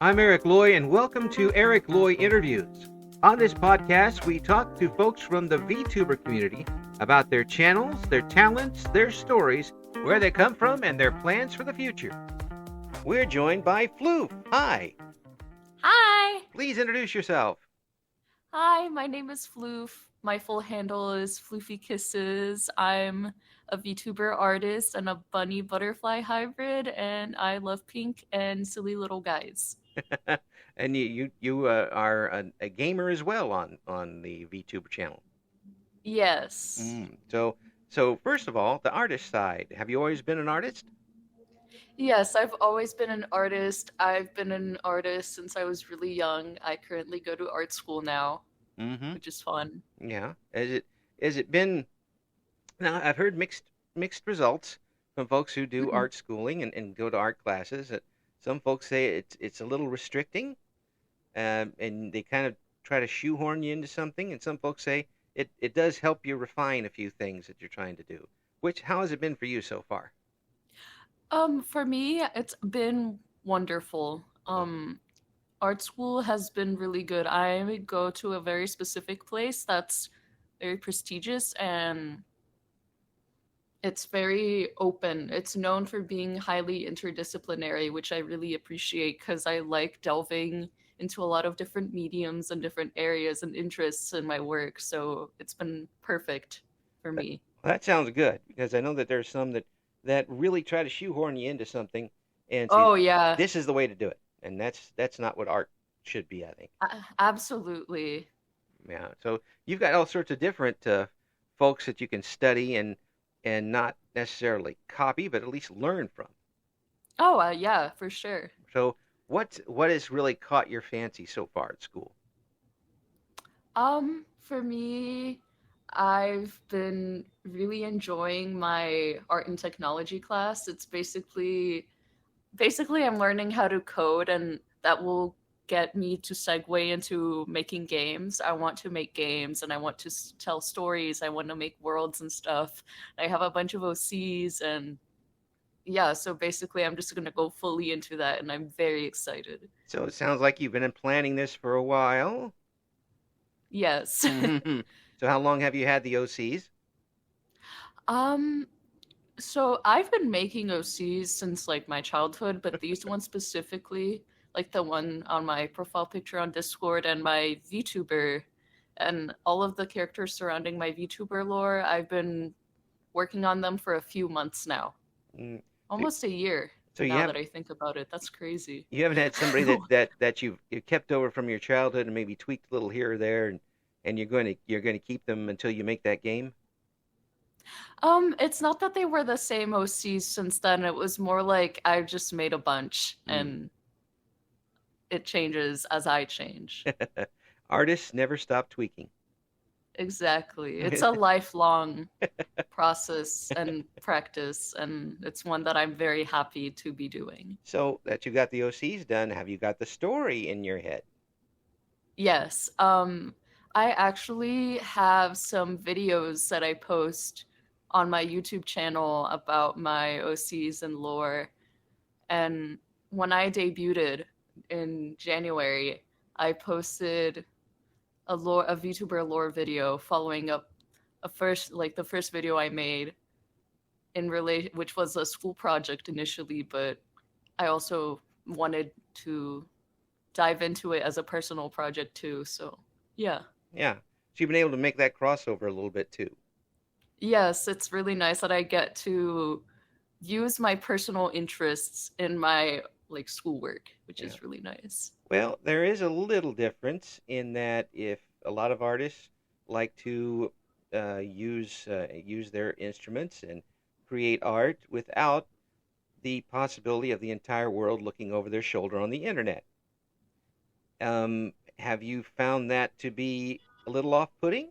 I'm Eric Loy, and welcome to Eric Loy Interviews. On this podcast, we talk to folks from the VTuber community about their channels, their talents, their stories, where they come from, and their plans for the future. We're joined by Floof. Hi. Hi. Please introduce yourself. Hi, my name is Floof. My full handle is Floofy Kisses. I'm a VTuber artist and a bunny butterfly hybrid, and I love pink and silly little guys. And you are a gamer as well on the VTuber channel. Yes. So first of all, the artist side. Have you always been an artist? Yes, I've always been an artist. I've been an artist since I was really young. I currently go to art school now, Mm-hmm. which is fun. Yeah. Has it been? Now I've heard mixed results from folks who do Mhm. art schooling and go to art classes. Some folks say it's a little restricting, and they kind of try to shoehorn you into something. And some folks say it does help you refine a few things that you're trying to do. How has it been for you so far? For me, it's been wonderful. Art school has been really good. I go to a very specific place that's very prestigious and it's very open. It's known for being highly interdisciplinary, which I really appreciate because I like delving into a lot of different mediums and different areas and interests in my work. So it's been perfect for me. Well, that sounds good because I know that there's some that really try to shoehorn you into something and say Oh, yeah, this is the way to do it, and that's not what art should be, I think. absolutely. Yeah. So you've got all sorts of different folks that you can study and not necessarily copy, but at least learn from. Oh, yeah, for sure. So what has really caught your fancy so far at school? For me, I've been really enjoying my art and technology class. It's basically I'm learning how to code and that will get me to segue into making games. I want to make games and I want to tell stories. I want to make worlds and stuff. I have a bunch of OCs and yeah, so basically I'm just going to go fully into that and I'm very excited. So it sounds like you've been planning this for a while. Yes. So how long have you had the OCs? um So I've been making OCs since like my childhood, but these ones specifically, like the one on my profile picture on Discord and my VTuber and all of the characters surrounding my VTuber lore, I've been working on them for a few months now. Mm, So, Almost a year so now that I think about it. That's crazy. you haven't had somebody that you kept over from your childhood and maybe tweaked a little here or there, and you're going to keep them until you make that game. It's not that they were the same OCs since then. It was more like I just made a bunch Mm. and it changes as I change. Artists never stop tweaking. Exactly. It's a lifelong process and practice, and it's one that I'm very happy to be doing. So that you got the OCs done, have you got the story in your head? Yes. I actually have some videos that I post on my YouTube channel about my OCs and lore. And when I debuted in January, I posted a VTuber lore video following up the first video I made in relation, which was a school project initially, but I also wanted to dive into it as a personal project too. So yeah. Yeah. So you've been able to make that crossover a little bit too. Yes, it's really nice that I get to use my personal interests in my like schoolwork, which Yeah. is really nice. Well, there is a little difference in that if a lot of artists like to use their instruments and create art without the possibility of the entire world looking over their shoulder on the internet. Have you found that to be a little off-putting?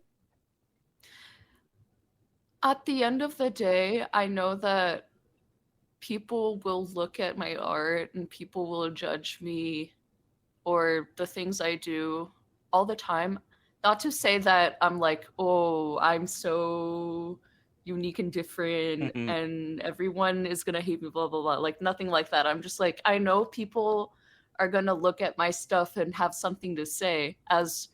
At the end of the day, I know that people will look at my art and people will judge me or the things I do all the time. Not to say that I'm like, oh, I'm so unique and different Hmm. and everyone is gonna hate me, blah blah blah. Like nothing like that. I'm just like, I know people are going to look at my stuff and have something to say. As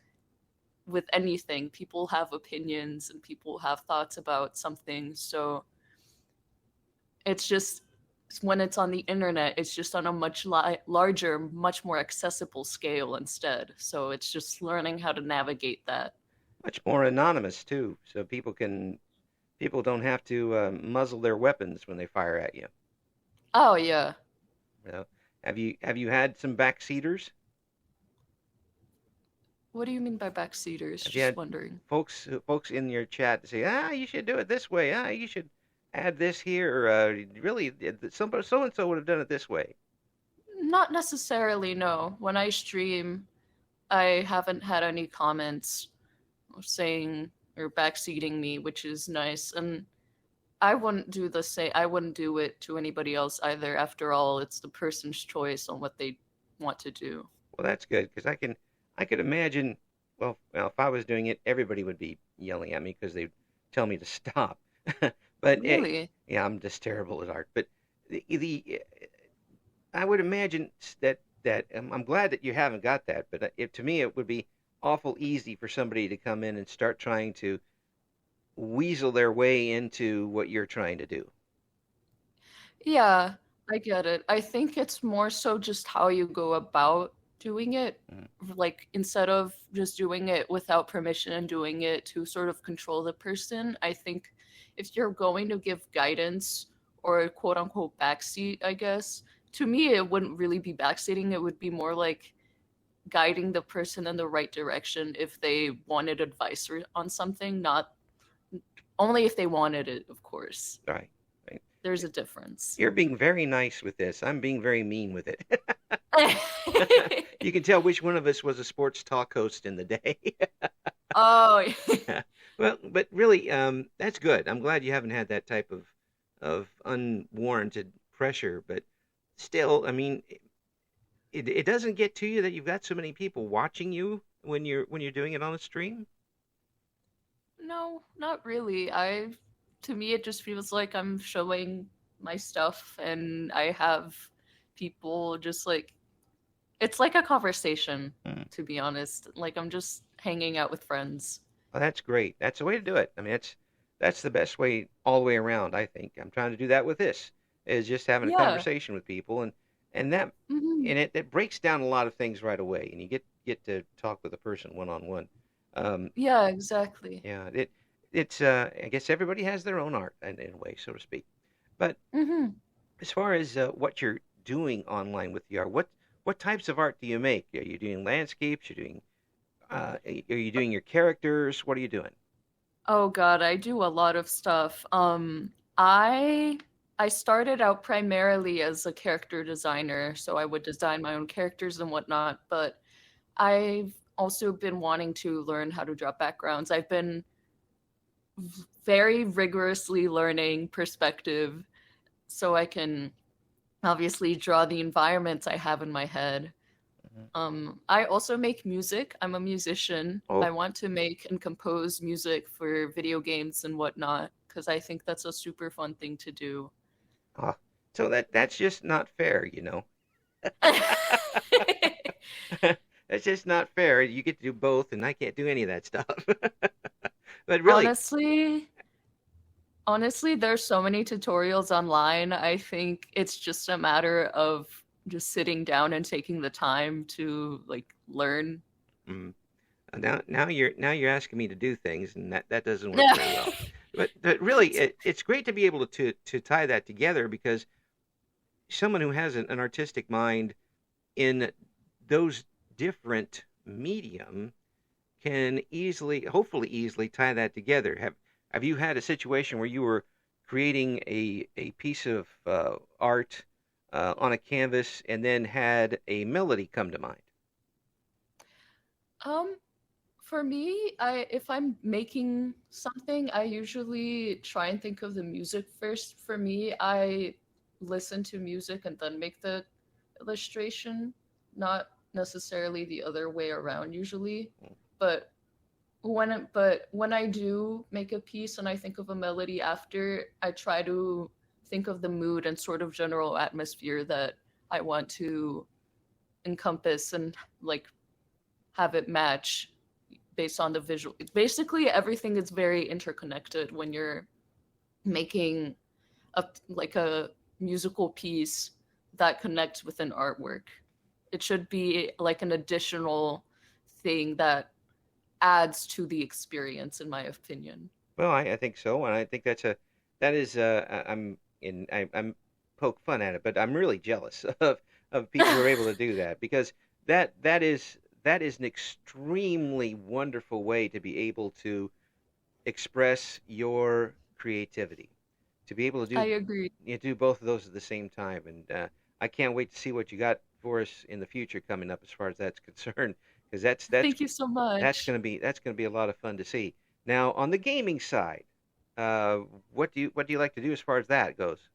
with anything, people have opinions and people have thoughts about something. So it's just when it's on the internet, it's just on a much larger, much more accessible scale instead. So it's just learning how to navigate that. Much more anonymous too, so people don't have to muzzle their weapons when they fire at you. Oh yeah. You know, have you had some backseaters? What do you mean by backseaters? Have you Just had wondering. folks in your chat say, you should do it this way. You should add this here. Or, really, somebody so and so would have done it this way. Not necessarily, no. When I stream, I haven't had any comments saying or backseating me, which is nice. And I wouldn't do the same. I wouldn't do it to anybody else either. After all, it's the person's choice on what they want to do. Well, that's good because I could imagine. Well, if I was doing it, everybody would be yelling at me because they'd tell me to stop. But Really? yeah, I'm just terrible at art. But the I would imagine that I'm glad that you haven't got that. But to me, it would be awful easy for somebody to come in and start trying to weasel their way into what you're trying to do. Yeah, I get it. I think it's more so just how you go about doing it. Mm. Like, instead of just doing it without permission and doing it to sort of control the person, I think if you're going to give guidance or quote unquote backseat, I guess, to me, it wouldn't really be backseating. It would be more like guiding the person in the right direction if they wanted advice on something, not only if they wanted it, of course. Right. Right. There's a difference. You're being very nice with this. I'm being very mean with it. You can tell which one of us was a sports talk host in the day. Oh, Well, but really, that's good. I'm glad you haven't had that type of unwarranted pressure. But still, I mean, it doesn't get to you that you've got so many people watching you when you're doing it on a stream. no, not really. To me, it just feels like I'm showing my stuff and I have people just like, it's like a conversation, Mm. to be honest. Like, I'm just hanging out with friends. Well, that's great. That's the way to do it. I mean, that's the best way all the way around, I think. I'm trying to do that with this, is just having a Yeah. conversation with people and that Hmm. and it breaks down a lot of things right away and you get to talk with a person one on one. Um, Yeah, exactly. yeah, it's I guess everybody has their own art in a way, so to speak. But Hmm. as far as what you're doing online with the art, what types of art do you make? Are you doing landscapes? Are you doing your characters? What are you doing? Oh God, I do a lot of stuff. I started out primarily as a character designer, so I would design my own characters and whatnot, but I've also been wanting to learn how to draw backgrounds. I've been very rigorously learning perspective so I can obviously draw the environments I have in my head. Mhm. I also make music. I'm a musician. Oh, I want to make and compose music for video games and whatnot because I think that's a super fun thing to do. ah, so that's just not fair, you know. That's just not fair. You get to do both, and I can't do any of that stuff. But really, honestly, honestly, there's so many tutorials online. I think it's just a matter of just sitting down and taking the time to like learn. mm, now you're asking me to do things, and that doesn't work very well. But really, it's great to be able to tie that together because someone who has an artistic mind in those different medium can hopefully easily tie that together. Have you had a situation where you were creating a piece of art on a canvas and then had a melody come to mind? Um, for me, I if I'm making something, I usually try and think of the music first. For me, I listen to music and then make the illustration, not necessarily the other way around usually. But when I do make a piece and I think of a melody after, I try to think of the mood and sort of general atmosphere that I want to encompass and like have it match based on the visual. Basically, everything is very interconnected when you're making a musical piece that connects with an artwork. It should be like an additional thing that adds to the experience, in my opinion. Well, I think so, and I think that is I'm poke fun at it, but I'm really jealous of people who are able to do that because that is an extremely wonderful way to be able to express your creativity, to be able to I agree. do both of those at the same time, and I can't wait to see what you got for us in the future coming up as far as that's concerned, because Thank you so much. that's gonna be a lot of fun to see. Now, on the gaming side, what do you like to do as far as that goes?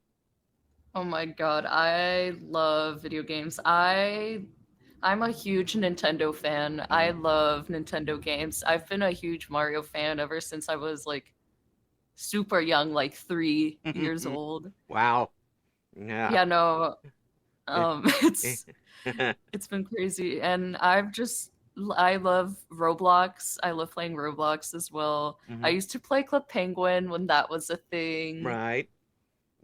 Oh my god, I love video games. I'm a huge Nintendo fan. I Hmm. love Nintendo games. I've been a huge Mario fan ever since I was like super young, like 3 years old. Wow. Yeah. Yeah, no, Eh, eh. it's been crazy, and I love Roblox. I love playing Roblox as well. I Hmm. used to play Club Penguin when that was a thing. Right.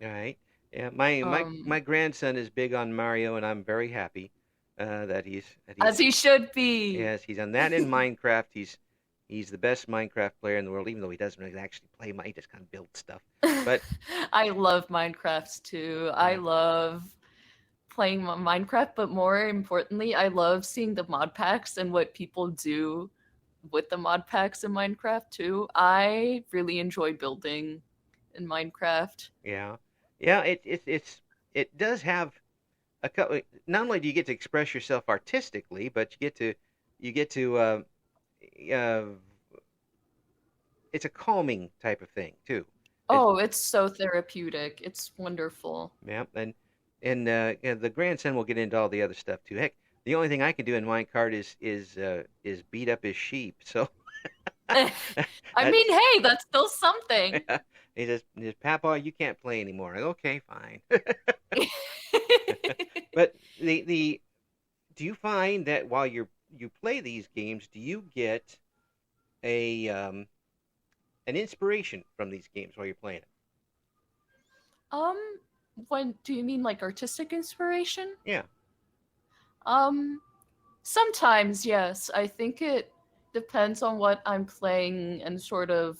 Right. Yeah. My Um, grandson is big on Mario, and I'm very happy that he's as he should be. yes, he's on that in Minecraft. He's the best Minecraft player in the world, even though he doesn't really actually play. He just kind of builds stuff. But I love Minecraft too. I yeah, love playing Minecraft, but more importantly, I love seeing the mod packs and what people do with the mod packs in Minecraft too. I really enjoy building in Minecraft. yeah, yeah. It does have a couple. Not only do you get to express yourself artistically, but you get to uh, it's a calming type of thing too. It, Oh, it's so therapeutic. It's wonderful. yeah, and the grandson will get into all the other stuff too. Heck, the only thing I can do in minecart is beat up his sheep. So I that mean, hey, that's still something. he says, Papa, you can't play anymore. I go, okay, fine. But the do you find that while you play these games, do you get a an inspiration from these games while you're playing it? um, when do you mean like artistic inspiration? Yeah. Um, Sometimes, yes. I think it depends on what I'm playing and sort of.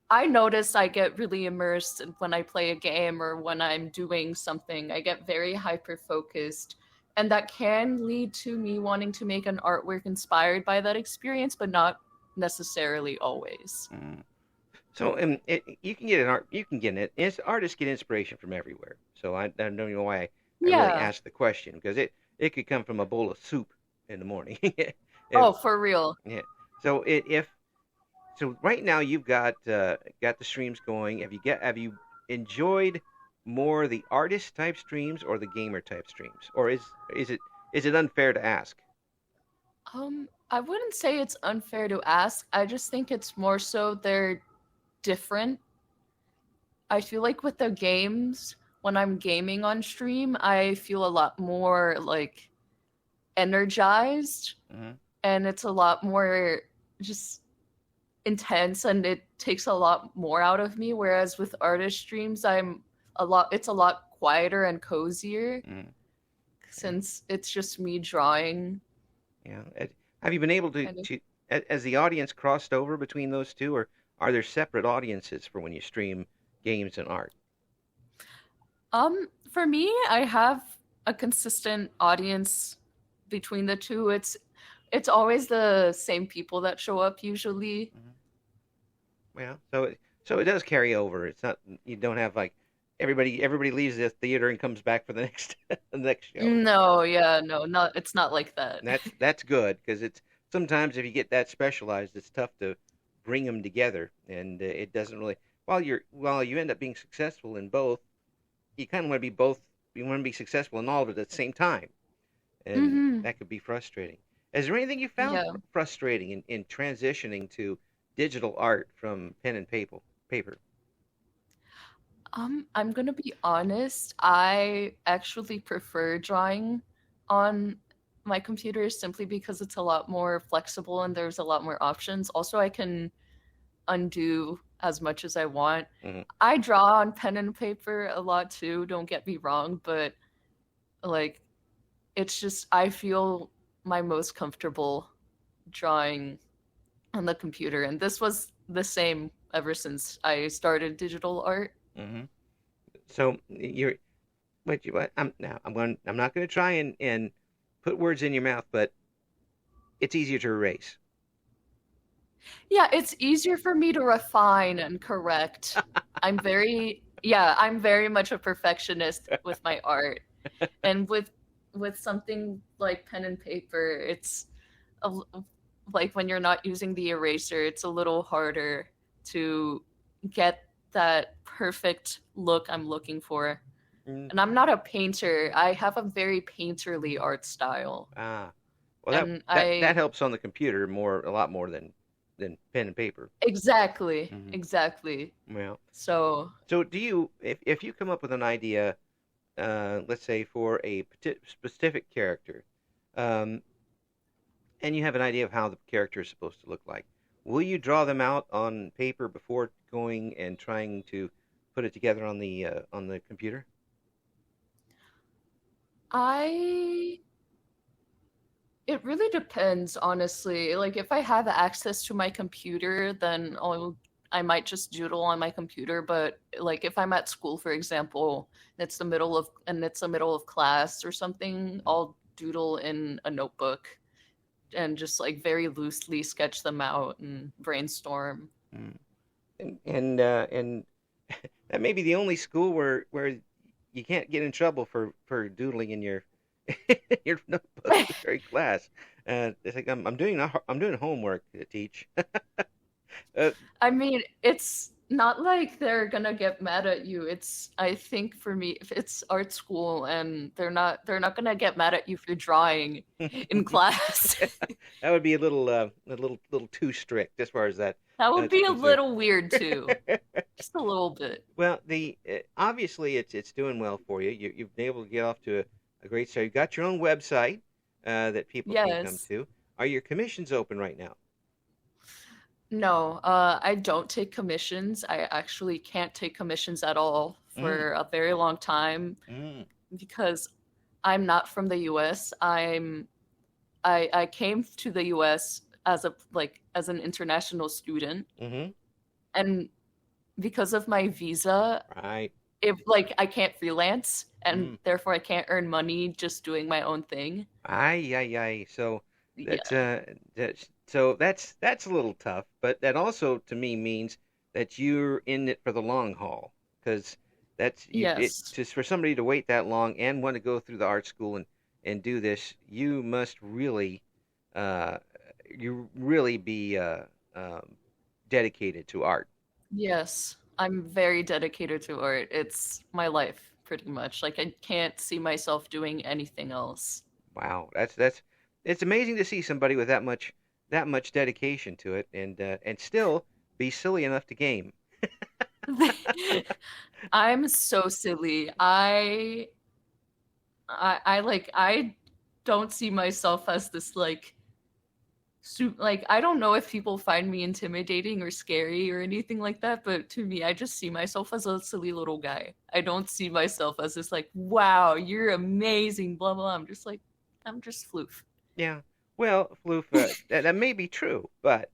I notice I get really immersed when I play a game or when I'm doing something. I get very hyper focused, and that can lead to me wanting to make an artwork inspired by that experience, but not necessarily always. Mm. So you can get you can get it. Artists get inspiration from everywhere. So I don't know why I really Yeah. asked the question because it could come from a bowl of soup in the morning. If, Oh, for real. yeah. So if so right now you've got the streams going. Have you enjoyed more the artist type streams or the gamer type streams, or is it unfair to ask? I wouldn't say it's unfair to ask. I just think it's more so they're different. I feel like with the games, when I'm gaming on stream, I feel a lot more like energized, Hmm. and it's a lot more just intense, and it takes a lot more out of me. Whereas with artist streams, it's a lot quieter and cozier Mm. Yeah. since it's just me drawing. Yeah. Have you been able Kind of. has the audience crossed over between those two, or are there separate audiences for when you stream games and art? For me, I have a consistent audience between the two. It's always the same people that show up usually. Mhm. Yeah. So it does carry over. It's not you don't have like everybody leaves the theater and comes back for the next the next show. No, yeah, no, not it's not like that. And that's good because it's sometimes if you get that specialized, it's tough to bring them together, and it doesn't really. While you end up being successful in both, you kind of want to be both. You want to be successful in all of it at the same time, and Mhm. that could be frustrating. Is there anything you found Yeah. frustrating in transitioning to digital art from pen and paper? I'm gonna be honest. I actually prefer drawing on my computer simply because it's a lot more flexible and there's a lot more options. Also, I can undo as much as I want. Hmm. I draw on pen and paper a lot too, don't get me wrong, but like it's just I feel my most comfortable drawing on the computer, and this was the same ever since I started digital art. Hmm. So you're what? I'm not going to try and put words in your mouth, but it's easier to erase. Yeah, it's easier for me to refine and correct. I'm very much a perfectionist with my art. And with something like pen and paper, it's a, like when you're not using the eraser, it's a little harder to get that perfect look I'm looking for. Mm. And I'm not a painter. I have a very painterly art style. Ah, well, And that I helps on the computer a lot more than pen and paper. exactly, Hmm. exactly. Well, So, so do you if you come up with an idea, let's say for a specific character, um, and you have an idea of how the character is supposed to look like, will you draw them out on paper before going and trying to put it together on the computer? I it really depends, honestly. Like if I have access to my computer, then I might just doodle on my computer, but like if I'm at school, for example, and it's the middle of class or something, I'll doodle in a notebook and just like very loosely sketch them out and brainstorm. Mm. And that may be the only school where you can't get in trouble for doodling in your your notebook during class. It's like I'm doing homework to teach. uh, I mean, it's not like they're gonna get mad at you. I think for me, if it's art school and they're not gonna get mad at you for drawing in class. that would be a little too strict as far as That would that's be a concerned. little weird too. Just a little bit. Well, the obviously it's doing well for you. You've been able to get off to a great start. You've got your own website that people can come Yes. to. Are your commissions open right now? No, I don't take commissions. I actually can't take commissions at all Mm, for a very long time mm, because I'm not from the US. I came to the US as an international student, mm-hmm. and because of my visa, Right. if like I can't freelance and Mm. therefore I can't earn money just doing my own thing. Aye, aye, aye. So that's Yeah. that's a little tough, but that also to me means that you're in it for the long haul, because that's you it Yes. just for somebody to wait that long and want to go through the art school and do this, you must really uh you really be dedicated to art. Yes. I'm very dedicated to art. It's my life pretty much. Like I can't see myself doing anything else. Wow, that's it's amazing to see somebody with that much dedication to it and still be silly enough to game. I'm so silly. I don't see myself as this like I don't know if people find me intimidating or scary or anything like that, but to me I just see myself as a silly little guy. I don't see myself as this like, wow, you're amazing, blah blah. I'm just Floof. Yeah. Well, Floof, that may be true, but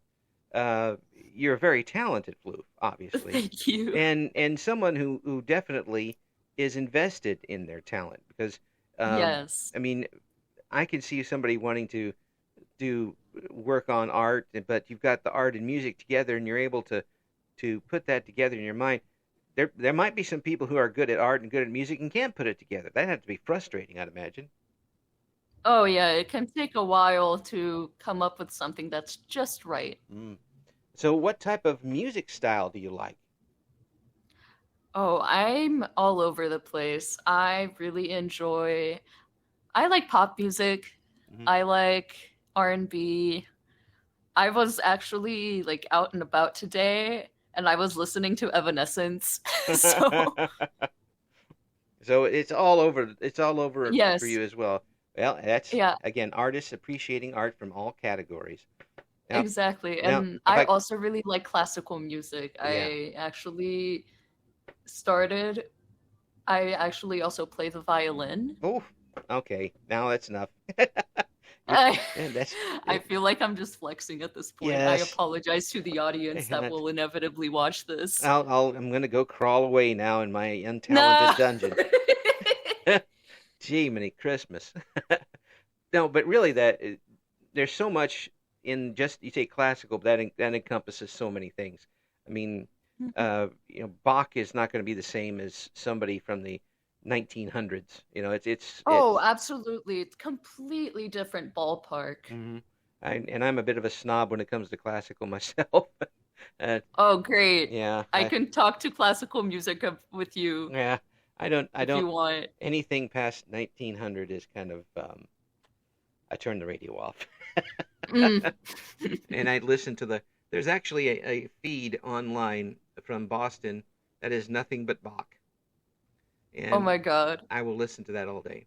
you're a very talented Floof, obviously, Thank you. and someone who definitely is invested in their talent because Yes. I mean I can see somebody wanting to do work on art, but you've got the art and music together, and you're able to put that together in your mind. There might be some people who are good at art and good at music and can't put it together. That has to be frustrating, I'd imagine. Oh yeah, it can take a while to come up with something that's just right. Mm. So, what type of music style do you like? Oh, I'm all over the place. I like pop music. Hmm. I like R&B. I was actually like out and about today and I was listening to Evanescence. So, So it's all over. It's all over for yes. you as well. Well, that's Yeah, again artists appreciating art from all categories. Now, exactly. now, And if I I, also really like classical music. yeah. Started, I actually also play the violin. Oh, okay. Now that's enough. You, I, and that's I feel like I'm just flexing at this point. I yes. apologize to the audience that will inevitably watch this. I'm gonna go crawl away now in my Nah. untalented dungeon. Gee, many Christmas. No, but really, there's so much in just you say classical, but that encompasses so many things. I mean, Bach is not going to be the same as somebody from the 1900s. Oh, absolutely. It's completely different ballpark. Mhm. And I'm a bit of a snob when it comes to classical myself. Oh, great. Yeah, I can talk to classical music with you yeah. I if you don't want. anything past 1900 is kind of I turn the radio off. Mm. And I listen to there's actually a feed online from Boston that is nothing but Bach. Oh And my God. I will listen to that all day.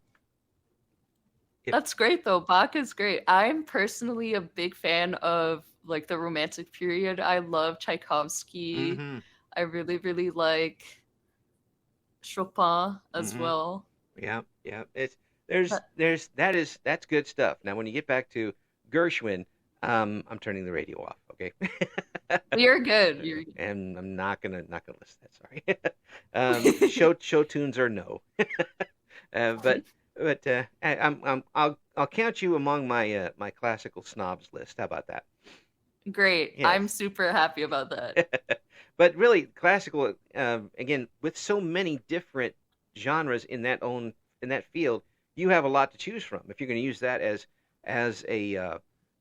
That's great though. Bach is great. I'm personally a big fan of like the Romantic period. I love Tchaikovsky. Mm-hmm. I really, really like Chopin as Mm-hmm. well. Yeah, yeah. But That's good stuff. Now, when you get back to Gershwin, I'm turning the radio off. Okay. you're good. You're And I'm not gonna listen to that. Sorry. Show tunes are no. But I'll count you among my classical snobs list. How about that? great. I'm Yes. super happy about that. But really, classical again with so many different genres in that field, you have a lot to choose from. If you're going to use that as a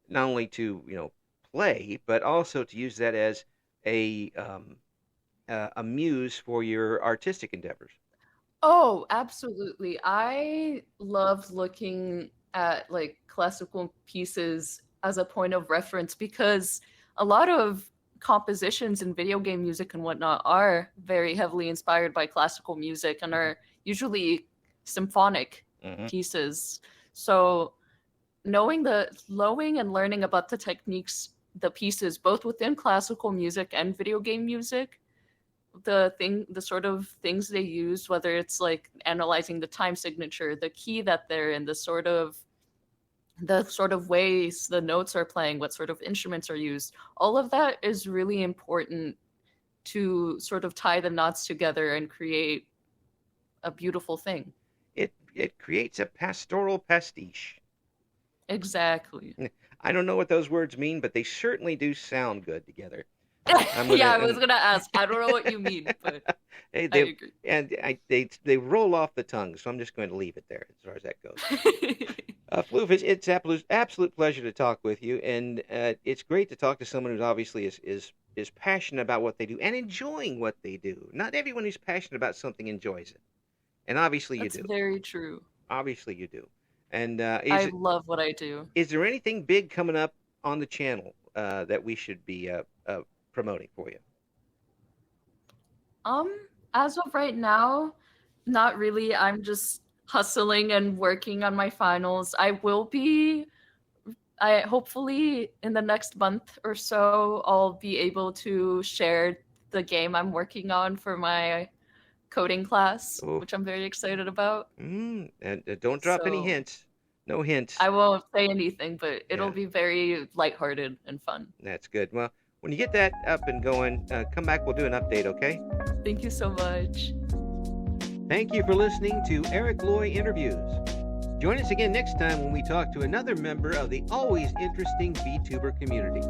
not only to play, but also to use that as a a muse for your artistic endeavors. Oh, absolutely. I love looking at like classical pieces as a point of reference because a lot of compositions in video game music and whatnot are very heavily inspired by classical music and are usually symphonic Hmm. pieces. So knowing and learning about the techniques, the pieces, both within classical music and video game music, the sort of things they use, whether it's like analyzing the time signature, the key that they're in, the sort of ways the notes are playing, what sort of instruments are used, all of that is really important to sort of tie the knots together and create a beautiful thing. It creates a pastoral pastiche. Exactly. I don't know what those words mean, but they certainly do sound good together. Yeah, I was gonna ask. I don't know what you mean, but Hey, I agree. they roll off the tongue, so I'm just going to leave it there as far as that goes. Floof, it's absolute pleasure to talk with you, and it's great to talk to someone who's obviously is passionate about what they do and enjoying what they do. Not everyone who's passionate about something enjoys it, and obviously you That's do. very true. Obviously you do. And I love what I do. is there anything big coming up on the channel that we should be promoting for you? As of right now, not really. I'm just hustling and working on my finals. I hopefully in the next month or so, I'll be able to share the game I'm working on for my coding class, Oh, which I'm very excited about. and don't drop any So hints. No hints. I won't say anything, but it'll Yeah, be very lighthearted and fun. that's good. Well, when you get that up and going, come back. We'll do an update, okay? Thank you so much. Thank you for listening to Eric Loy Interviews. Join us again next time when we talk to another member of the always interesting VTuber community.